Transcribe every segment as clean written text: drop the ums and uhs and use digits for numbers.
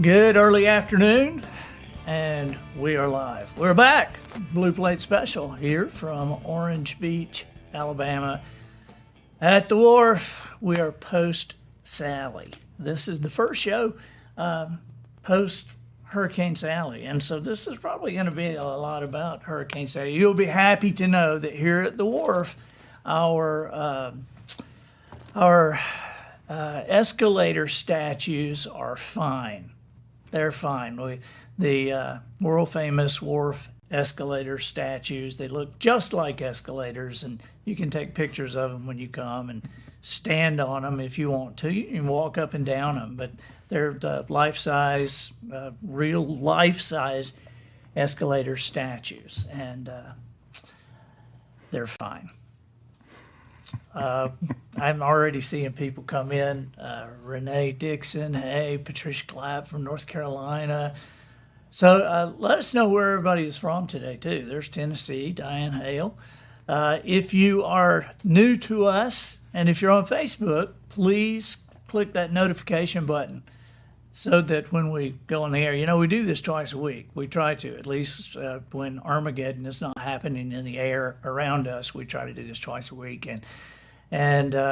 Good early afternoon, and we are live. We're back. Blue Plate Special here from Orange Beach, Alabama. At the wharf, we are post Sally. This is the first show post Hurricane Sally, and so this is probably going to be a lot about Hurricane Sally. You'll be happy to know that here at the wharf, our escalator statues are fine. They're fine. The world famous wharf escalator statues, they look just like escalators, and you can take pictures of them when you come and stand on them if you want to. You can walk up and down them, but they're life-size, real life-size escalator statues, and they're fine. I'm already seeing people come in. Renee Dixon, hey, Patricia Clapp from North Carolina. So let us know where everybody is from today, too. There's Tennessee, Diane Hale. If you are new to us, and if you're on Facebook, please click that notification button so that when we go on the air, we do this twice a week. We try to, at least when Armageddon is not happening in the air around us, we try to do this twice a week. And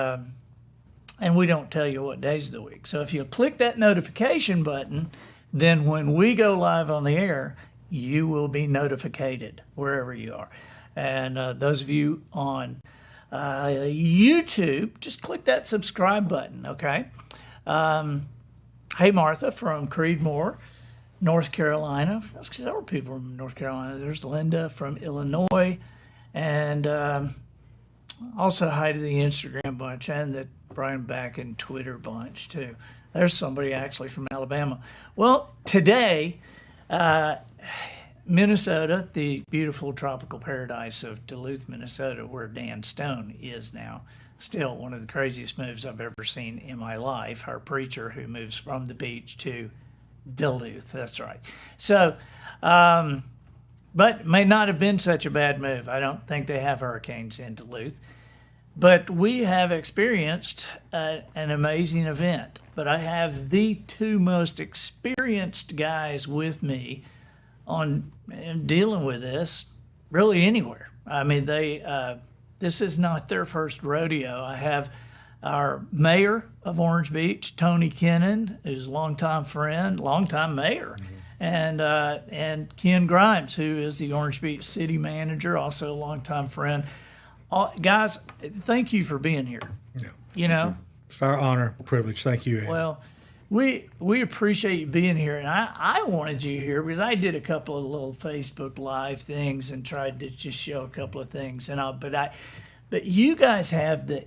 we don't tell you what days of the week. So if you click that notification button, then when we go live on the air, you will be notified wherever you are. And those of you on YouTube, just click that subscribe button, okay? Hey, Martha from Creedmoor, North Carolina. There's several people from North Carolina. There's Linda from Illinois. And also hi to the Instagram bunch and the Brian Back and Twitter bunch, too. There's somebody actually from Alabama. Well, today, Minnesota, the beautiful tropical paradise of Duluth, Minnesota, where Dan Stone is now, still one of the craziest moves I've ever seen in my life. Our preacher who moves from the beach to Duluth. That's right. So, but may not have been such a bad move. I don't think they have hurricanes in Duluth. But we have experienced an amazing event. But I have the two most experienced guys with me on dealing with this really anywhere. I mean, this is not their first rodeo. I have our mayor of Orange Beach, Tony Kennan, who's a longtime friend, longtime mayor, and Ken Grimes, who is the Orange Beach city manager, also a longtime friend. Guys, thank you for being here. Yeah. It's our honor, privilege. Thank you, Ed. Well, we appreciate you being here, and I wanted you here because I did a couple of little Facebook Live things and tried to just show a couple of things, but you guys have the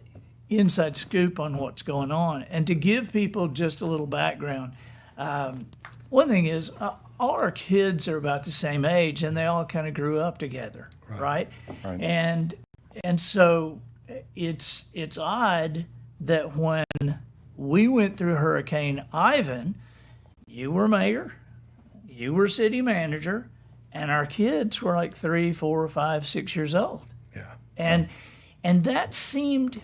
inside scoop on what's going on, and to give people just a little background. One thing is, all our kids are about the same age, and they all kind of grew up together, right? And so it's odd that when we went through Hurricane Ivan, you were mayor, you were city manager, and our kids were like 3, 4, 5, 6 years old. Yeah. And that seemed,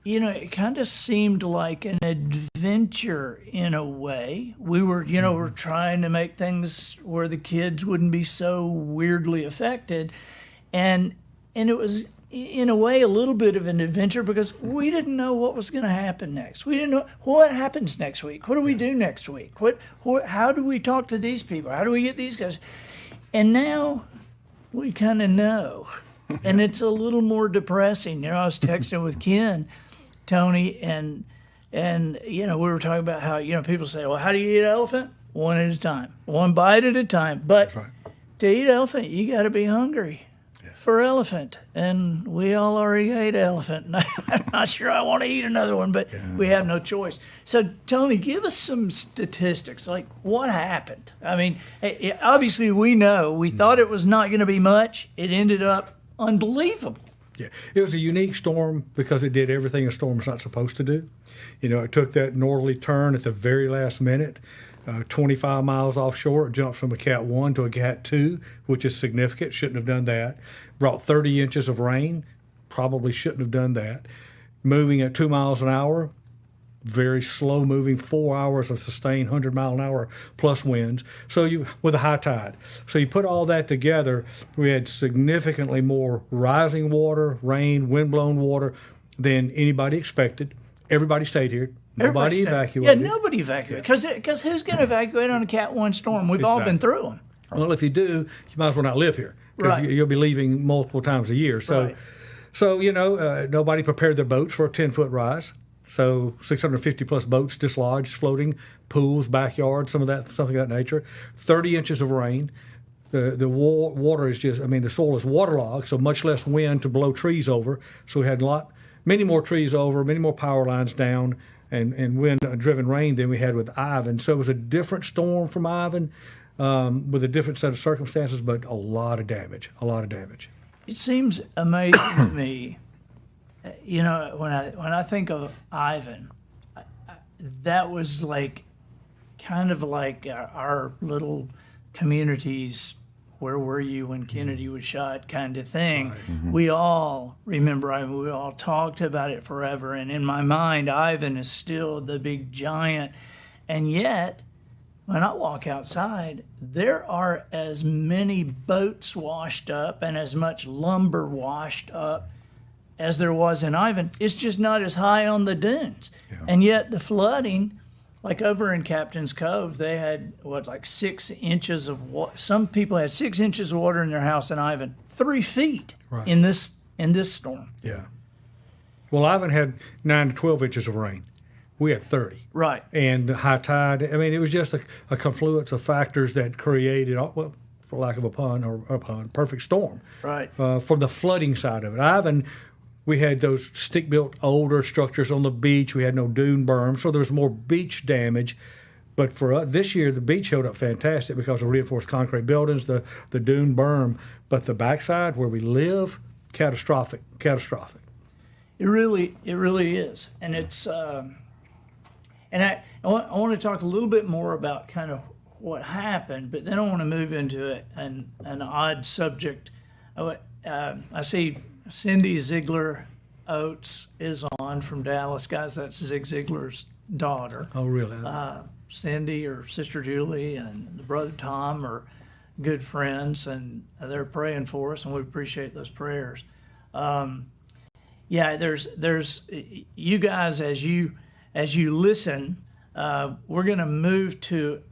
it kind of seemed like an adventure in a way. We were, we're trying to make things where the kids wouldn't be so weirdly affected. And it was, in a way, a little bit of an adventure because we didn't know what was going to happen next. We didn't know what happens next week. What do we do next week? How do we talk to these people? How do we get these guys? And now we kind of know. And it's a little more depressing. I was texting with Ken, Tony, and we were talking about how, people say, well, how do you eat elephant? One at a time, one bite at a time. But to eat elephant, you got to be hungry for elephant, and we all already ate elephant. And I'm not sure I want to eat another one, but we have no choice. So, Tony, give us some statistics. Like, what happened? I mean, obviously we know. We thought it was not going to be much. It ended up unbelievable. Yeah, it was a unique storm because it did everything a storm is not supposed to do. It took that northerly turn at the very last minute. 25 miles offshore, it jumped from a Cat 1 to a Cat 2, which is significant. Shouldn't have done that. Brought 30 inches of rain. Probably shouldn't have done that. Moving at 2 miles an hour, very slow moving, 4 hours of sustained 100-mile-an-hour plus winds. So with a high tide. So you put all that together, we had significantly more rising water, rain, wind-blown water than anybody expected. Everybody stayed here. Nobody evacuated. Yeah, nobody evacuated. Because who's going to evacuate on a Cat 1 storm? We've all been through them. Well, if you do, you might as well not live here. Right. You'll be leaving multiple times a year. So, nobody prepared their boats for a 10-foot rise. So 650 plus boats dislodged, floating, pools, backyards, something of that nature. 30 inches of rain. The water is the soil is waterlogged, so much less wind to blow trees over. So we had many more trees over, many more power lines down, and wind-driven rain than we had with Ivan. So it was a different storm from Ivan, with a different set of circumstances, but a lot of damage. It seems amazing to me, when I think of Ivan, that was kind of like our little communities. Where were you when Kennedy was shot? Kind of thing. Right. Mm-hmm. We all remember Ivan. We all talked about it forever. And in my mind, Ivan is still the big giant. And yet, when I walk outside, there are as many boats washed up and as much lumber washed up as there was in Ivan. It's just not as high on the dunes. Yeah. And yet the flooding, like over in Captain's Cove, they had 6 inches of water. Some people had 6 inches of water in their house in Ivan, 3 feet right. in this storm. Yeah. Well, Ivan had 9 to 12 inches of rain. We had 30. Right. And the high tide, it was just a confluence of factors that created, for lack of a pun, perfect storm. Right. From the flooding side of it. Ivan, we had those stick-built older structures on the beach. We had no dune berm, so there was more beach damage. But for us, this year, the beach held up fantastic because of reinforced concrete buildings, the dune berm. But the backside where we live, catastrophic. It really is. And it's... And I want to talk a little bit more about kind of what happened, but then I want to move into an odd subject. I see Cindy Ziegler Oates is on from Dallas. Guys, that's Zig Ziglar's daughter. Oh, really? Cindy or Sister Julie and Brother Tom are good friends, and they're praying for us, and we appreciate those prayers. There's you guys as you listen, we're going to move to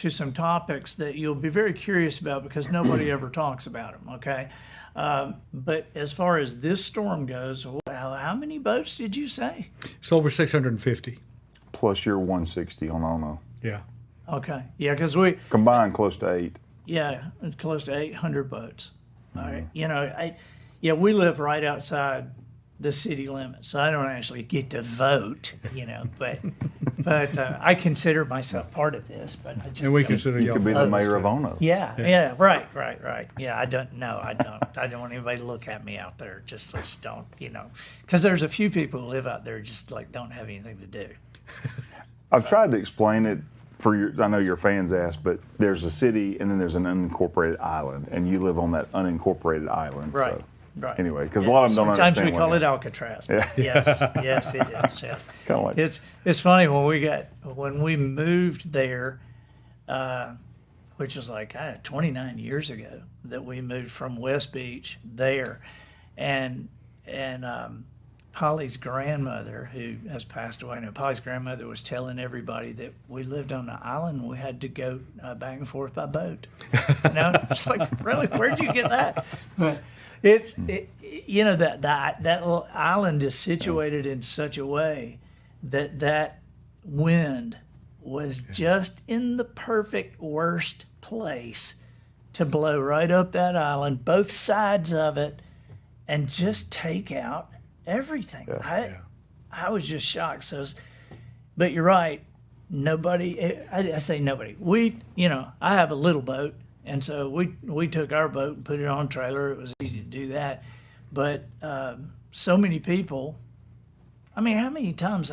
some topics that you'll be very curious about because nobody ever talks about them. Okay, but as far as this storm goes, how many boats did you say? It's over 650. Plus your 160 on Ono. Yeah. Okay. Yeah, because we combined close to 8. Yeah, close to 800 boats. All right. We live right outside the city limits, so I don't actually get to vote, but I consider myself part of this. But I just and we consider you could be the mayor of Ono. Yeah, right. Yeah, I don't want anybody to look at me out there. Just don't, because there's a few people who live out there just don't have anything to do. I've tried to explain it I know your fans ask, but there's a city and then there's an unincorporated island, and you live on that unincorporated island. Right. So. Right. Anyway, because a lot of them don't understand. Sometimes we call it Alcatraz. Yeah. Yes, it is. Yes. Kind of like it's funny when we moved there, which was 29 years ago that we moved from West Beach there, and Polly's grandmother, who has passed away now, Polly's grandmother was telling everybody that we lived on an island and we had to go back and forth by boat. It's really, where'd you get that? But that little island is situated in such a way that wind was just in the perfect worst place to blow right up that island, both sides of it, and just take out everything. I was just shocked. But you're right. Nobody. I say nobody. I have a little boat, and so we took our boat and put it on a trailer. It was easy to do that. But so many people. How many times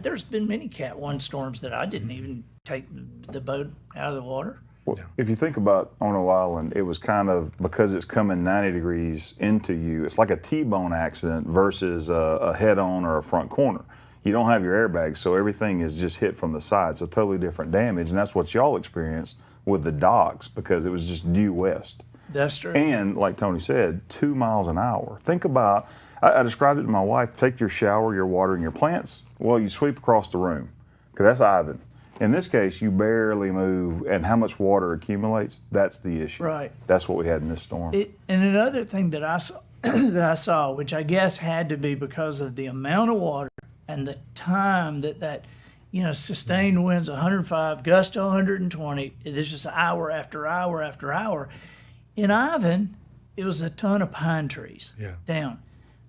there's been many Cat 1 storms that I didn't even take the boat out of the water. Well, if you think about Ono Island, it was kind of, because it's coming 90 degrees into you, it's like a T-bone accident versus a head-on or a front corner. You don't have your airbags, so everything is just hit from the side. So totally different damage, and that's what y'all experienced with the docks because it was just due west. That's true. And like Tony said, 2 miles an hour. Think about, I described it to my wife, take your shower, your water, and your plants. Well, you sweep across the room because that's Ivan. In this case, you barely move, and how much water accumulates, that's the issue. Right. That's what we had in this storm. And another thing that I saw, which I guess had to be because of the amount of water and the time that sustained winds 105, gust to 120, it's just hour after hour after hour. In Ivan, it was a ton of pine trees down.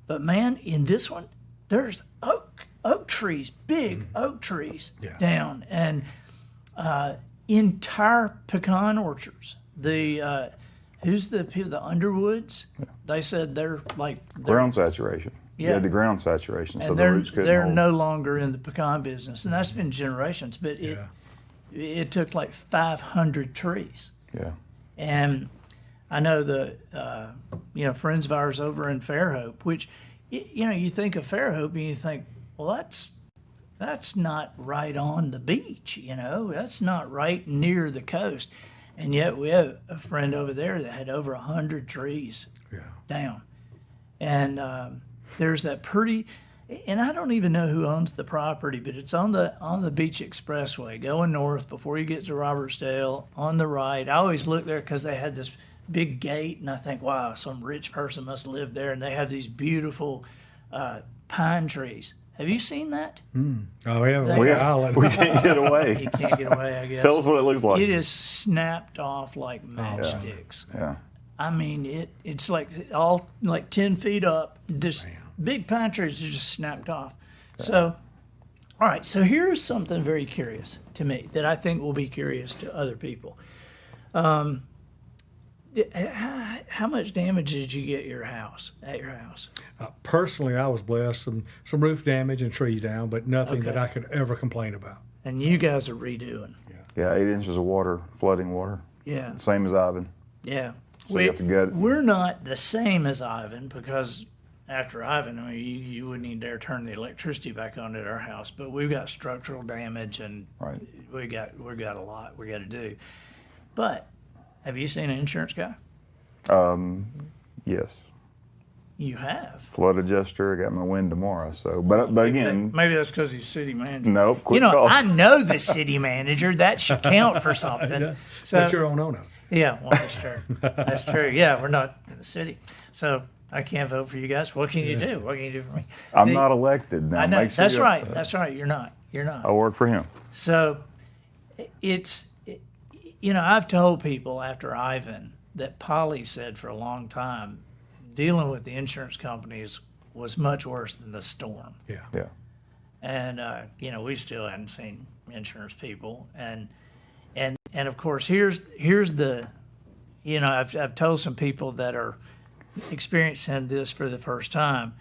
But man, in this one, there's oak trees, big oak trees down, and entire pecan orchards. The the Underwoods? They said they're ground saturation. Yeah. You had the ground saturation, so and the roots couldn't they're hold. no longer in the pecan business, and that's been generations. But it took like 500 trees. Yeah. And I know the friends of ours over in Fairhope, which you think of Fairhope and you think, well, that's not right on the beach, that's not right near the coast, and yet we have a friend over there that had over 100 trees down, and there's that pretty. And I don't even know who owns the property, but it's on the Beach Expressway going north before you get to Robertsdale on the right. I always look there because they had this big gate, and I think, wow, some rich person must have lived there, and they have these beautiful pine trees. Have you seen that? Oh, yeah. We can't get away. You can't get away, I guess. Tell us what it looks like. It is snapped off like matchsticks. Yeah. I mean, it's like all like 10 feet up. This big pine trees are just snapped off. Yeah. So, all right. So here's something very curious to me that I think will be curious to other people. How much damage did you get at your house? Personally, I was blessed. Some roof damage and trees down, but nothing that I could ever complain about. And you guys are redoing. Yeah, 8 inches of water, flooding water. Yeah. Same as Ivan. Yeah. So you have to get it. We're not the same as Ivan because after Ivan, I mean, you wouldn't even dare turn the electricity back on at our house. But we've got structural damage, and we got a lot we got to do. But have you seen an insurance guy? Yes. You have. Flood adjuster. I got my wind tomorrow. So, but again, maybe that's because he's city manager. Nope. Calls. I know the city manager. That should count for something. Yeah. So, but you're on owner. Yeah, well, that's true. That's true. Yeah, we're not in the city, so I can't vote for you guys. What can you do? What can you do for me? I'm not elected now. I know. Make sure That's right. That's right. You're not. I work for him. So I've told people after Ivan that Polly said for a long time, dealing with the insurance companies was much worse than the storm. Yeah. Yeah. And we still hadn't seen insurance people, and of course here's the, I've told some people that are experiencing this for the first time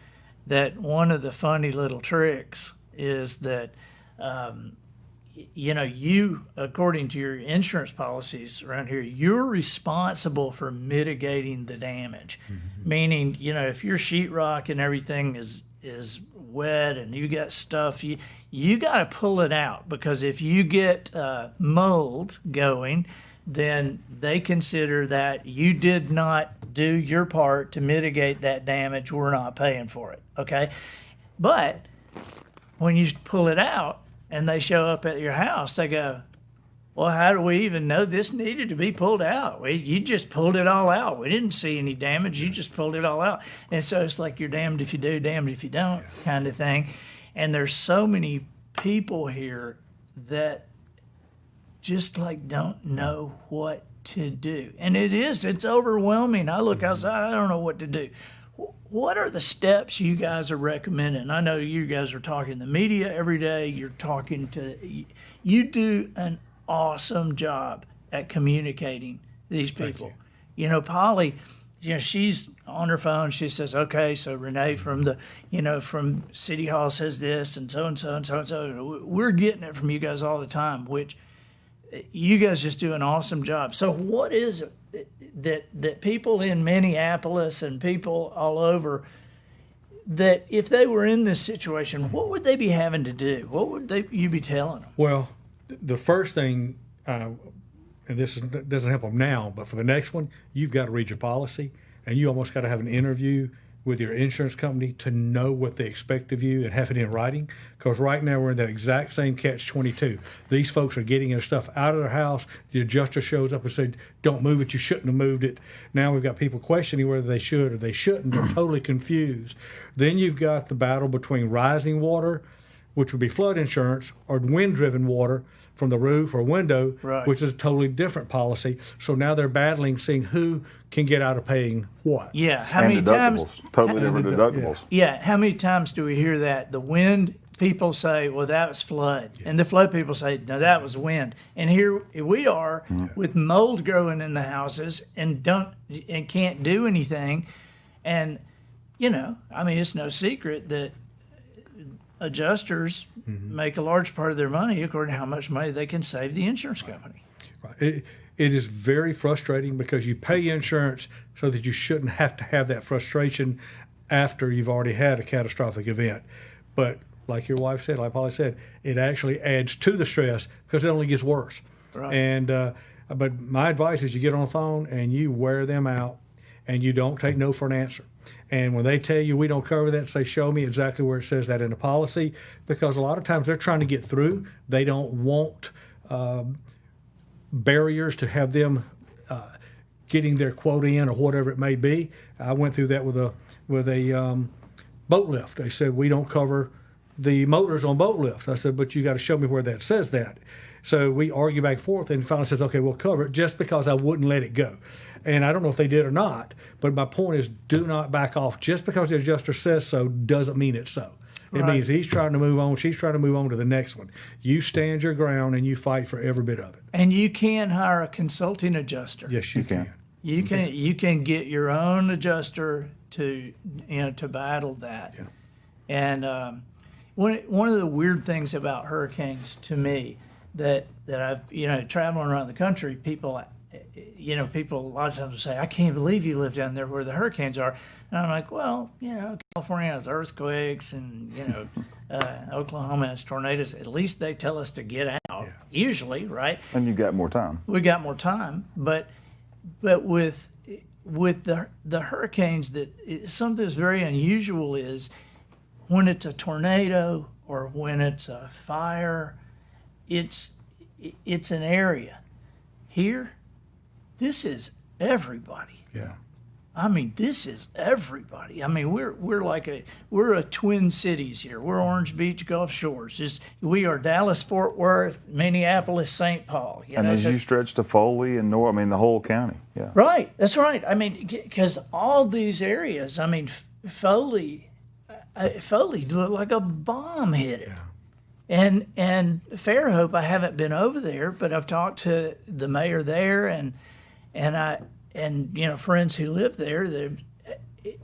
that one of the funny little tricks is that you, according to your insurance policies around here, you're responsible for mitigating the damage. Mm-hmm. Meaning, if your sheetrock and everything is wet and you got stuff, you got to pull it out, because if you get mold going, then they consider that you did not do your part to mitigate that damage. We're not paying for it. Okay. But when you pull it out, and they show up at your house, they go, well, how do we even know this needed to be pulled out? You just pulled it all out. We didn't see any damage. You just pulled it all out. And so it's like you're damned if you do, damned if you don't kind of thing. And there's so many people here that just don't know what to do. And it's overwhelming. I look outside, I don't know what to do. What are the steps you guys are recommending? I know you guys are talking to the media every day. You do an awesome job at communicating these people. Polly, she's on her phone. She says, okay, so Renee from from City Hall says this, and so and so and so and so. We're getting it from you guys all the time, which you guys just do an awesome job. So what is it that people in Minneapolis and people all over, that if they were in this situation, what would they be having to do? What would you be telling them? Well, the first thing, and doesn't help them now, but for the next one, you've got to read your policy, and you almost got to have an interview with your insurance company to know what they expect of you and have it in writing. Because right now we're in that exact same catch-22. These folks are getting their stuff out of their house. The adjuster shows up and said, "Don't move it. You shouldn't have moved it." Now we've got people questioning whether they should or they shouldn't. They're totally confused. Then you've got the battle between rising water, which would be flood insurance, or wind-driven water from the roof or window, Right. which is a totally different policy. So now they're battling, seeing who can get out of paying what. Yeah, how And many times? deductibles, totally different deductibles. Yeah, how many times do we hear that? The wind people say, well, that was flood. And the flood people say, no, that was wind. And here we are with mold growing in the houses and can't do anything. And, I mean, it's no secret that adjusters make a large part of their money according to how much money they can save the insurance company. Right. It is very frustrating because you pay insurance so that you shouldn't have to have that frustration after you've already had a catastrophic event. But like your wife said, like Polly said, it actually adds to the stress because it only gets worse. Right. And but my advice is you get on the phone and you wear them out and you don't take no for an answer. And when they tell you we don't cover that, say, show me exactly where it says that in the policy, because a lot of times they're trying to get through. They don't want barriers to have them getting their quote in or whatever it may be. I went through that with a boat lift. They said we don't cover the motors on boat lifts. I said, but you got to show me where that says that. So we argue back and forth, and finally says, okay, we'll cover it, just because I wouldn't let it go. And I don't know if they did or not, but my point is, do not back off. Just because the adjuster says so doesn't mean it's so. It Right. means he's trying to move on, she's trying to move on to the next one. You stand your ground and you fight for every bit of it. And you can hire a consulting adjuster. Yes, you can. You can get your own adjuster to battle that. Yeah. And one of the weird things about hurricanes to me that I've traveling around the country, people a lot of times will say, I can't believe you live down there where the hurricanes are. And I'm like, well, California has earthquakes and, Oklahoma has tornadoes. At least they tell us to get out, usually, right? And you've got more time. We got more time. But with the hurricanes, something that's very unusual is when it's a tornado or when it's a fire, it's an area. Here, this is everybody. Yeah. I mean, this is everybody. I mean, we're a twin cities here. We're Orange Beach, Gulf Shores. We are Dallas, Fort Worth, Minneapolis, St. Paul. And as you stretch to Foley and the whole county. Yeah. Right. That's right. I mean, because all these areas. I mean, Foley looked like a bomb hit it. Yeah. And Fairhope, I haven't been over there, but I've talked to the mayor there and friends who live there.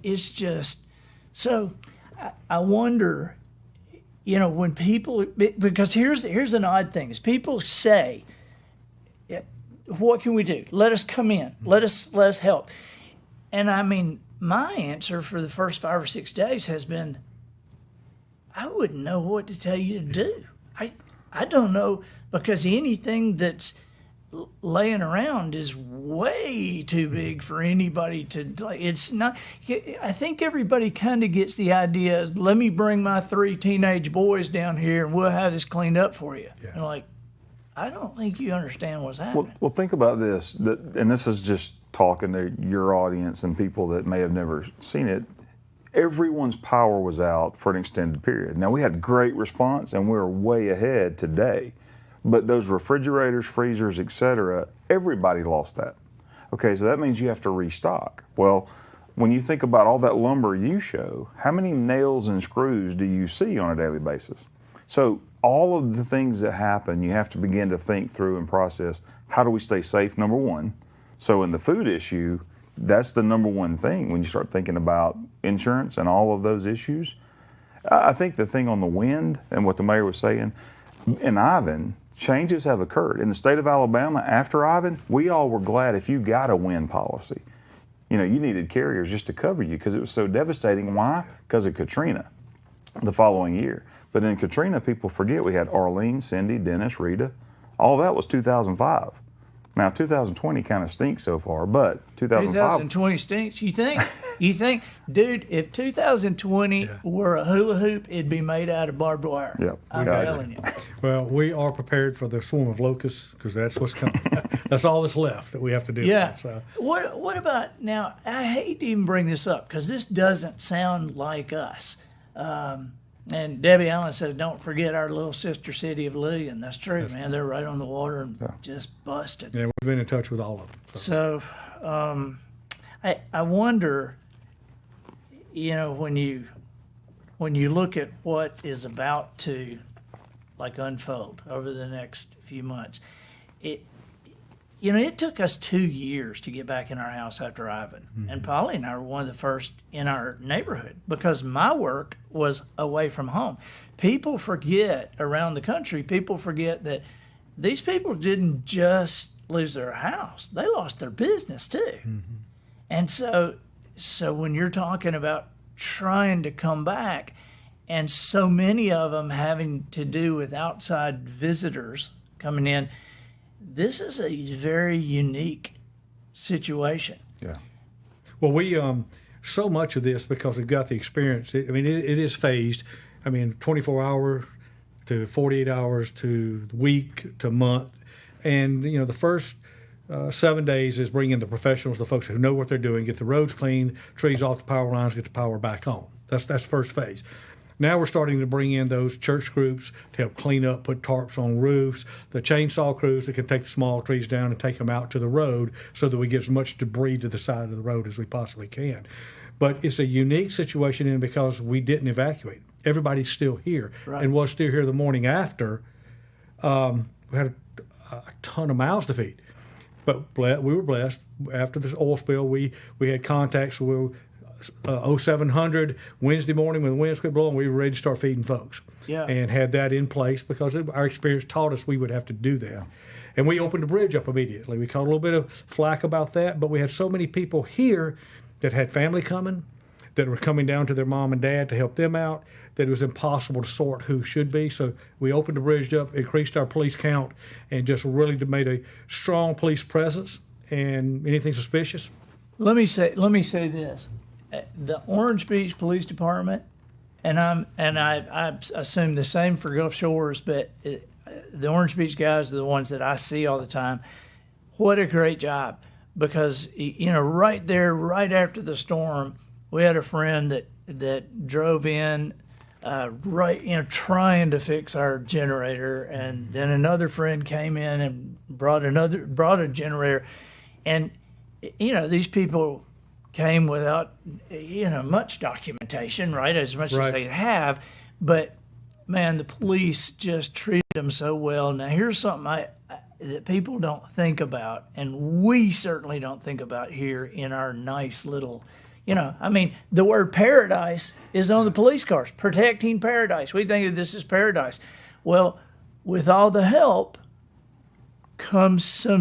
It's just so. I wonder, when people, because here's an odd thing is people say, "What can we do? Let us come in. Let us help." And I mean, my answer for the first 5 or 6 days has been, I wouldn't know what to tell you to do. I don't know, because anything that's laying around is way too big for anybody to. It's not. I think everybody kind of gets the idea. Let me bring my 3 teenage boys down here, and we'll have this cleaned up for you. Yeah. And like, I don't think you understand what's happening. Well, think about this, and this is just talking to your audience and people that may have never seen it. Everyone's power was out for an extended period. Now, we had great response, and we're way ahead today. But those refrigerators, freezers, etc., everybody lost that. Okay, so that means you have to restock. Well, when you think about all that lumber you show, how many nails and screws do you see on a daily basis? So all of the things that happen, you have to begin to think through and process, how do we stay safe, number one? So in the food issue, that's the number one thing when you start thinking about insurance and all of those issues. I think the thing on the wind and what the mayor was saying, in Ivan, changes have occurred. In the state of Alabama, after Ivan, we all were glad if you got a wind policy. You know, you needed carriers just to cover you because it was so devastating. Why? Because of Katrina the following year. But in Katrina, people forget we had Arlene, Cindy, Dennis, Rita. All that was 2005. Now 2020 kind of stinks so far, but 2005. 2020 stinks. You think? You think, dude? If 2020 were a hula hoop, it'd be made out of barbed wire. Yep, I'm got it. telling you. Well, we are prepared for the swarm of locusts because that's what's coming. That's all that's left that we have to deal Yeah. with. So. What about now? I hate to even bring this up because this doesn't sound like us. And Debbie Allen says, "Don't forget our little sister city of Lee," and that's true, man. They're right on the water and just busted. Yeah, we've been in touch with all of them. So, I wonder, you know, when you look at what is about to like unfold over the next few months, it took us 2 years to get back in our house after Ivan. And Polly and I were one of the first in our neighborhood because my work was away from home. People forget around the country, people forget that these people didn't just lose their house, they lost their business too. And so when you're talking about trying to come back, and so many of them having to do with outside visitors coming in, this is a very unique situation. Yeah. Well, we so much of this because we've got the experience. It is phased. 24 hours to 48 hours to week to month, and the first 7 days is bringing the professionals, the folks who know what they're doing, get the roads clean, trees off the power lines, get the power back on. That's first phase. Now we're starting to bring in those church groups to help clean up, put tarps on roofs, the chainsaw crews that can take the small trees down and take them out to the road so that we get as much debris to the side of the road as we possibly can. But it's a unique situation because we didn't evacuate. Everybody's still here and was still here the morning after. We had a ton of mouths to feed. But we were blessed. After this oil spill, we had contacts. We were 0700 Wednesday morning when the winds quit blowing, we were ready to start feeding folks. Yeah. And had that in place because our experience taught us we would have to do that. And we opened the bridge up immediately. We caught a little bit of flack about that, but we had so many people here that had family coming, that were coming down to their mom and dad to help them out, that it was impossible to sort who should be. So we opened the bridge up, increased our police count, and just really made a strong police presence. And anything suspicious? Let me say this. The Orange Beach Police Department, and I assume the same for Gulf Shores, but the Orange Beach guys are the ones that I see all the time. What a great job! Because right there, right after the storm, we had a friend that drove in, trying to fix our generator, and then another friend came in and brought a generator, and these people came without much documentation, right? As much as they have, but man, the police just treated them so well. Now here's something that people don't think about, and we certainly don't think about here in our nice little, the word paradise is on the police cars, protecting paradise. We think of this as paradise. Well, with all the help comes some